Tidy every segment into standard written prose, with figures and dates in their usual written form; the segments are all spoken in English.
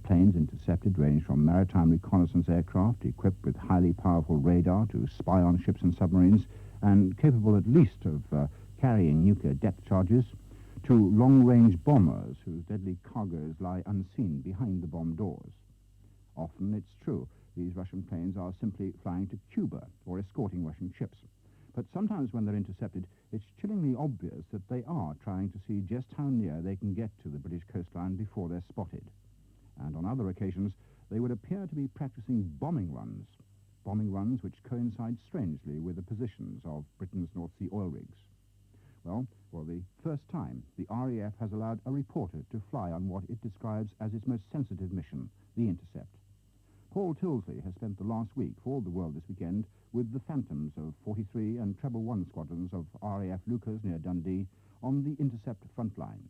planes intercepted range from maritime reconnaissance aircraft equipped with highly powerful radar to spy on ships and submarines and capable at least of carrying nuclear depth charges, to long-range bombers whose deadly cargoes lie unseen behind the bomb doors. Often, it's true, these Russian planes are simply flying to Cuba or escorting Russian ships. But sometimes when they're intercepted, it's chillingly obvious that they are trying to see just how near they can get to the British coastline before they're spotted. And on other occasions, they would appear to be practicing bombing runs which coincide strangely with the positions of Britain's North Sea oil rigs. Well, for the first time, the RAF has allowed a reporter to fly on what it describes as its most sensitive mission, the intercept. Paul Tilsley has spent the last week, for all the world this weekend, with the Phantoms of 43 and Treble 1 squadrons of RAF Leuchars near Dundee on the intercept front line.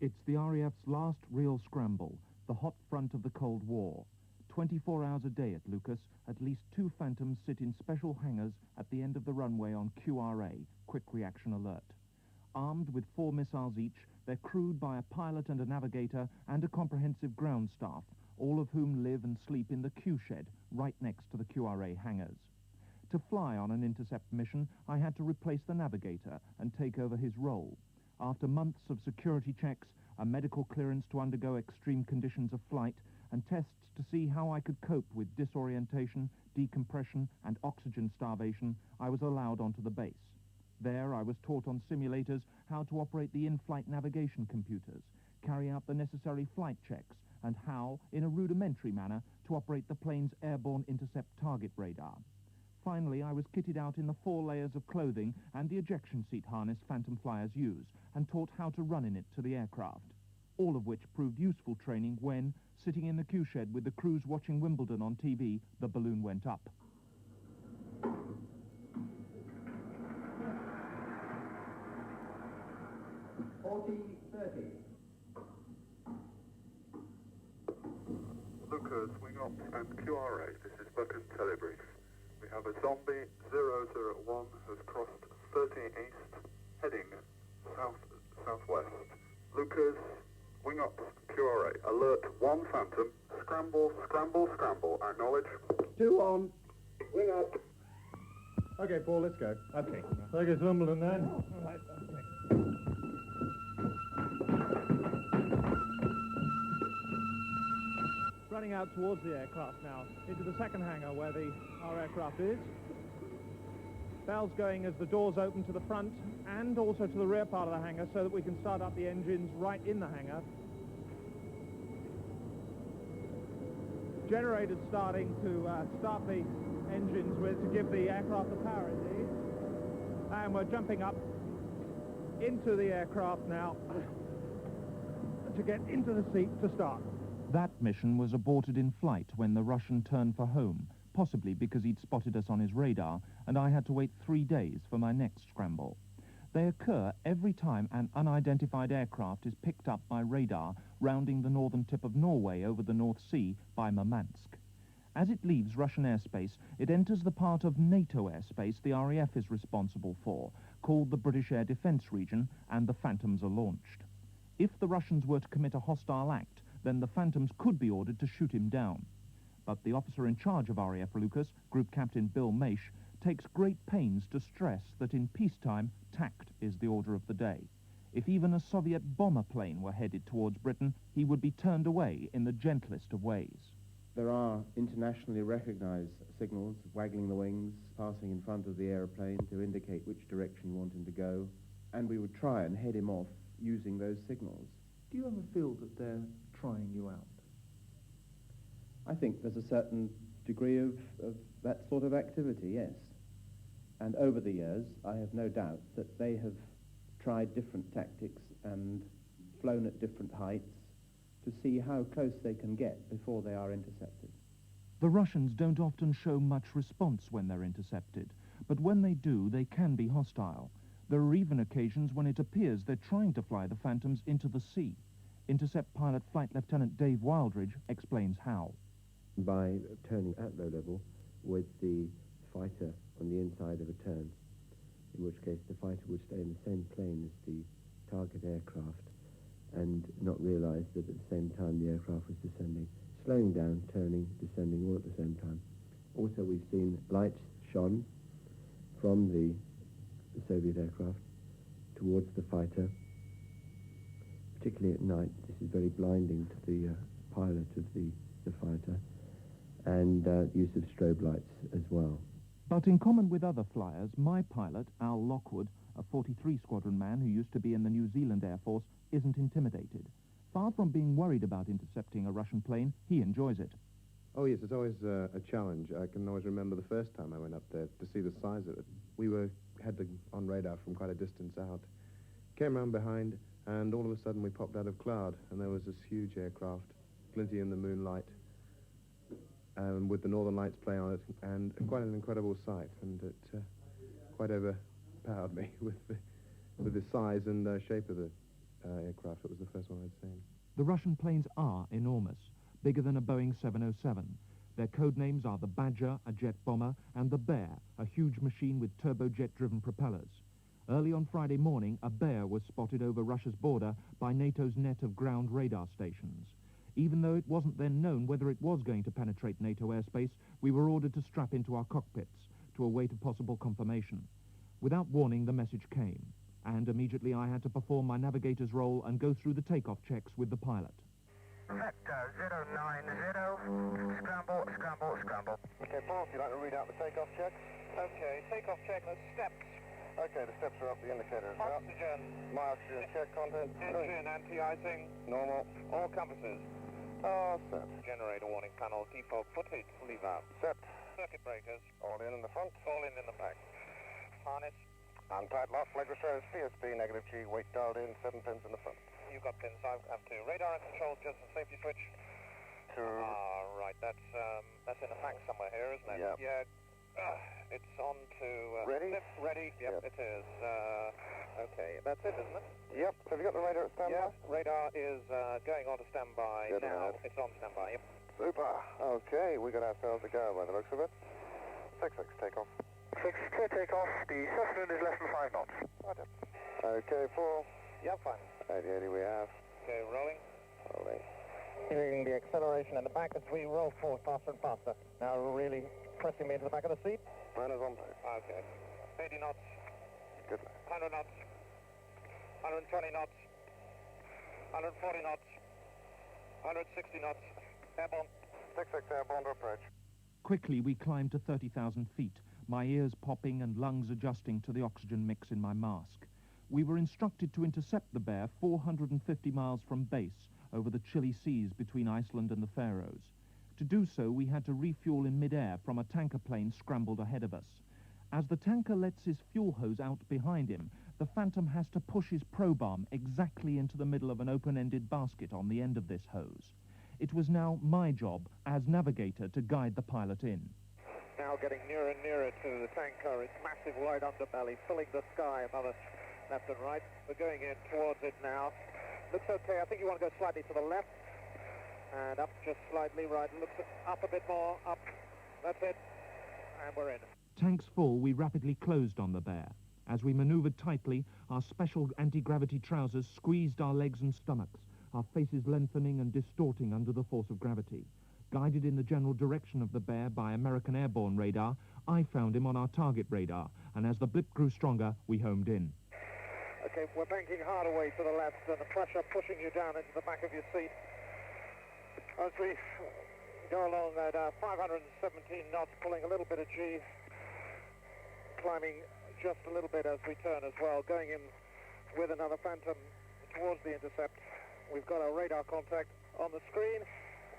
It's the RAF's last real scramble, the hot front of the Cold War. 24 hours a day at Leuchars, at least 2 Phantoms sit in special hangars at the end of the runway on QRA, Quick Reaction Alert. Armed with 4 missiles each, they're crewed by a pilot and a navigator and a comprehensive ground staff, all of whom live and sleep in the Q shed right next to the QRA hangars. To fly on an intercept mission, I had to replace the navigator and take over his role. After months of security checks, a medical clearance to undergo extreme conditions of flight, and tests to see how I could cope with disorientation, decompression, and oxygen starvation, I was allowed onto the base. There, I was taught on simulators how to operate the in-flight navigation computers, carry out the necessary flight checks, and how, in a rudimentary manner, to operate the plane's airborne intercept target radar. Finally, I was kitted out in the 4 layers of clothing and the ejection seat harness Phantom flyers use, and taught how to run in it to the aircraft, all of which proved useful training when, sitting in the Q shed with the crews watching Wimbledon on TV, the balloon went up. Leuchars, Wing Ops and QRA, this is Buchan Telebrief. We have a Zombie 001 has crossed 30 east, heading southwest. Leuchars, Wing Ops, QRA, alert 1 Phantom, scramble, scramble, scramble, acknowledge. 2 on, wing up. Okay, Paul, let's go. Okay. Take us Wimbledon then. All right, okay. Running out towards the aircraft now, into the second hangar where our aircraft is. Bells going as the doors open to the front and also to the rear part of the hangar so that we can start up the engines right in the hangar. Generators starting to start the engines with to give the aircraft the power it needs. And we're jumping up into the aircraft now to get into the seat to start. That mission was aborted in flight when the Russian turned for home, possibly because he'd spotted us on his radar, and I had to wait 3 days for my next scramble. They occur every time an unidentified aircraft is picked up by radar rounding the northern tip of Norway over the North Sea by Murmansk. As it leaves Russian airspace, it enters the part of NATO airspace the RAF is responsible for, called the British Air Defence Region, and the Phantoms are launched. If the Russians were to commit a hostile act, then the Phantoms could be ordered to shoot him down. But the officer in charge of RAF Leuchars, Group Captain Bill Maish, takes great pains to stress that in peacetime, tact is the order of the day. If even a Soviet bomber plane were headed towards Britain, he would be turned away in the gentlest of ways. There are internationally recognized signals, waggling the wings, passing in front of the aeroplane to indicate which direction you want him to go, and we would try and head him off using those signals. Do you ever feel that they're trying you out? I think there's a certain degree of that sort of activity, yes. And over the years, I have no doubt that they have tried different tactics and flown at different heights to see how close they can get before they are intercepted. The Russians don't often show much response when they're intercepted, but when they do, they can be hostile. There are even occasions when it appears they're trying to fly the Phantoms into the sea. Intercept pilot Flight Lieutenant Dave Wildridge explains how. By turning at low level with the fighter on the inside of a turn, in which case the fighter would stay in the same plane as the target aircraft, and not realise that at the same time the aircraft was descending. Slowing down, turning, descending all at the same time. Also, we've seen lights shone from the Soviet aircraft towards the fighter, particularly at night. This is very blinding to the pilot of the fighter, and use of strobe lights as well. But in common with other flyers, my pilot, Al Lockwood, a 43 squadron man who used to be in the New Zealand Air Force, isn't intimidated. Far from being worried about intercepting a Russian plane, he enjoys it. Oh yes, it's always a challenge. I can always remember the first time I went up there to see the size of it. We had on radar from quite a distance out. Came around behind, and all of a sudden we popped out of cloud, and there was this huge aircraft, glinting in the moonlight, with the northern lights playing on it, and quite an incredible sight, and it quite overpowered me with the size and shape of the aircraft. It was the first one I'd seen. The Russian planes are enormous, bigger than a Boeing 707. Their code names are the Badger, a jet bomber, and the Bear, a huge machine with turbojet-driven propellers. Early on Friday morning, a Bear was spotted over Russia's border by NATO's net of ground radar stations. Even though it wasn't then known whether it was going to penetrate NATO airspace, we were ordered to strap into our cockpits to await a possible confirmation. Without warning, the message came, and immediately I had to perform my navigator's role and go through the takeoff checks with the pilot. Vector 090, scramble, scramble, scramble. Okay, Paul, if you'd like to read out the takeoff checks. Okay, takeoff check, the steps. Okay, the steps are up, the indicators are up. Oxygen. My oxygen check content. Engine anti-icing. Normal. All compasses. Set. Generator warning panel, default footage, leave out. Set. Circuit breakers. All in the front. All in the back. Harness. Untied lock, leg shows CSP, negative G, weight dialed in, 7 pins in the front. You've got pins, I have two. Radar and control, just a safety switch. Right, that's in the back somewhere here, isn't it? Yeah. Yeah. It's on to... ready? Ready, yep, it is. Okay, that's it, isn't it? Yep. Have you got the radar at standby? Yeah, radar is going on to standby Good now. man. It's on standby, yep. Super. Okay, we got ourselves a go by the looks of it. 6-6, takeoff. 6, clear takeoff. The Cessna is less than 5 knots. Roger. Okay, 4. Yep, fine. 80 we have. Okay, rolling. Rolling. Feeling the acceleration in the back as we roll forward faster and faster. Now really pressing me into the back of the seat. Runners on board. Okay. 80 knots. Good. 100 knots. 120 knots. 140 knots. 160 knots. Airborne. 6-6 airborne to approach. Quickly, we climbed to 30,000 feet, my ears popping and lungs adjusting to the oxygen mix in my mask. We were instructed to intercept the Bear 450 miles from base over the chilly seas between Iceland and the Faroes. To do so, we had to refuel in mid-air from a tanker plane scrambled ahead of us. As the tanker lets his fuel hose out behind him, the Phantom has to push his probe arm exactly into the middle of an open-ended basket on the end of this hose. It was now my job, as navigator, to guide the pilot in. Now getting nearer and nearer to the tanker, its massive white underbelly filling the sky above us, left and right. We're going in towards it now. Looks okay. I think you want to go slightly to the left. And up just slightly, right. Looks up a bit more, up. That's it. And we're in. Tanks full, we rapidly closed on the Bear. As we maneuvered tightly, our special anti-gravity trousers squeezed our legs and stomachs, our faces lengthening and distorting under the force of gravity. Guided in the general direction of the Bear by American airborne radar, I found him on our target radar, and as the blip grew stronger, we homed in. Okay, we're banking hard away to the left, and the pressure pushing you down into the back of your seat. As we go along at 517 knots, pulling a little bit of G, climbing just a little bit as we turn as well, going in with another Phantom towards the intercept. We've got our radar contact on the screen,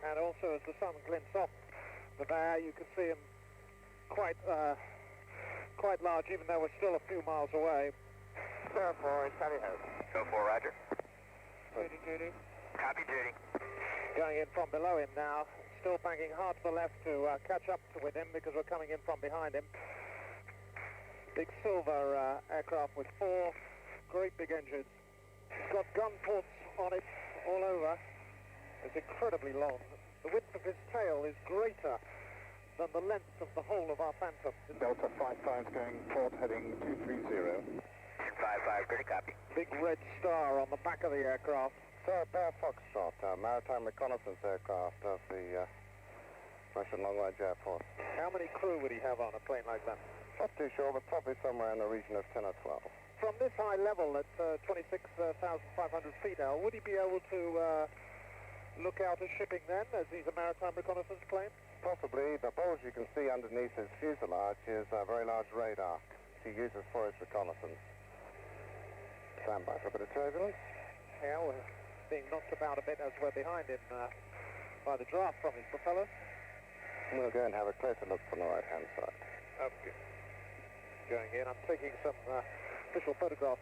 and also as the sun glints off the Bear, you can see him quite large, even though we're still a few miles away. Go for it, tally ho. Go for Roger. Judy. Copy, Judy. Going in from below him now, still banking hard to the left to catch up with him because we're coming in from behind him. Big silver aircraft with 4 great big engines. It's got gun ports on it all over. It's incredibly long. The width of his tail is greater than the length of the whole of our Phantom. Delta 55 going port heading 230. 55, pretty copy. Big red star on the back of the aircraft. Bear Foxtrot, maritime reconnaissance aircraft of the Russian Long-Range Air Force. How many crew would he have on a plane like that? Not too sure, but probably somewhere in the region of 10 or 12. From this high level at 26,500 feet, Al, would he be able to look out at shipping then, as he's a maritime reconnaissance plane? Possibly. The bulge you can see underneath his fuselage is a very large radar he uses for his reconnaissance. Stand by for a bit of turbulence. Yeah, we're being knocked about a bit as we're behind him by the draft from his propellers. We'll go and have a closer look from the right-hand side. Okay. Going in, I'm taking some official photographs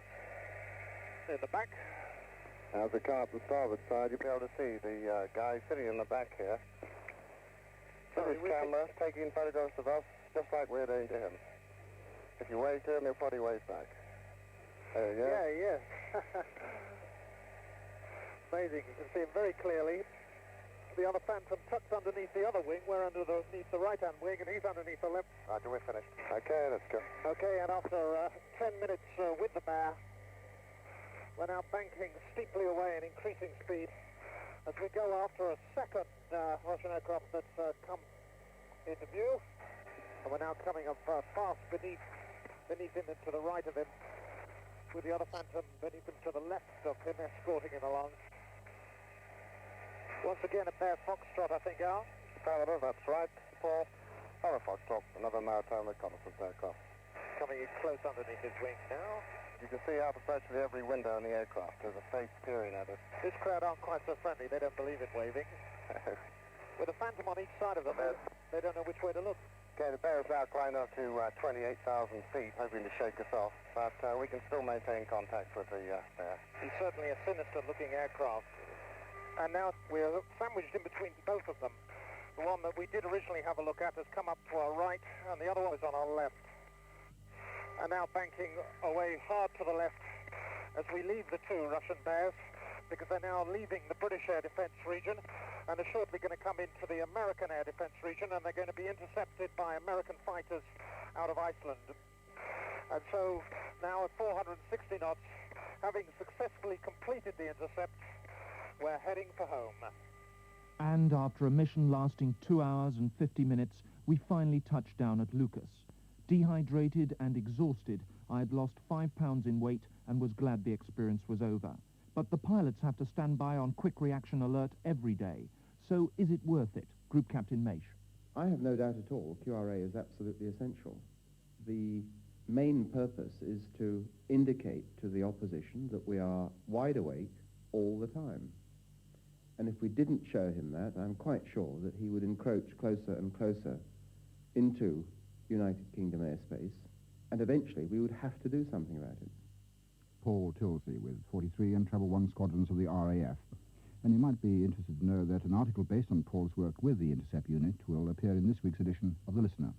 in the back. As we come up the starboard side, you'll be able to see the guy sitting in the back here. With his camera, taking photographs of us, just like we're doing to him. If you wave to him, he'll probably wave back. There you go. Yeah, yeah. Amazing. You can see him very clearly. The other Phantom tucked underneath the other wing. We're underneath the right-hand wing, and he's underneath the left. Roger, we're finished. Okay, let's go. Okay, and after 10 minutes with the bear, we're now banking steeply away and increasing speed as we go after a second Russian aircraft that's come into view. And we're now coming up fast beneath him and to the right of him, with the other Phantom beneath him to the left of him, escorting him along. Once again, a Bear Foxtrot, I think, Al? Paladin, that's right, Paul. Other Foxtrot, another maritime reconnaissance aircraft. Coming in close underneath his wing now. You can see out of virtually every window in the aircraft. There's a face peering at us. This crowd aren't quite so friendly. They don't believe in waving. With a Phantom on each side of them, they don't know which way to look. Okay, the Bear is now climbed up to 28,000 feet, hoping to shake us off, but we can still maintain contact with the Bear. He's certainly a sinister-looking aircraft. And now we're sandwiched in between both of them. The one that we did originally have a look at has come up to our right, and the other one is on our left. And now banking away hard to the left as we leave the two Russian Bears, because they're now leaving the British air defense region and are shortly going to come into the American air defense region, and they're going to be intercepted by American fighters out of Iceland. And so now at 460 knots, having successfully completed the intercept, we're heading for home. And after a mission lasting 2 hours and 50 minutes, we finally touched down at Leuchars. Dehydrated and exhausted, I had lost 5 pounds in weight and was glad the experience was over. But the pilots have to stand by on quick reaction alert every day. So is it worth it? Group Captain Maish. I have no doubt at all QRA is absolutely essential. The main purpose is to indicate to the opposition that we are wide awake all the time. And if we didn't show him that, I'm quite sure that he would encroach closer and closer into United Kingdom airspace, and eventually we would have to do something about it. Paul Tilsley with 43 and Treble 1 squadrons of the RAF. And you might be interested to know that an article based on Paul's work with the intercept unit will appear in this week's edition of The Listener.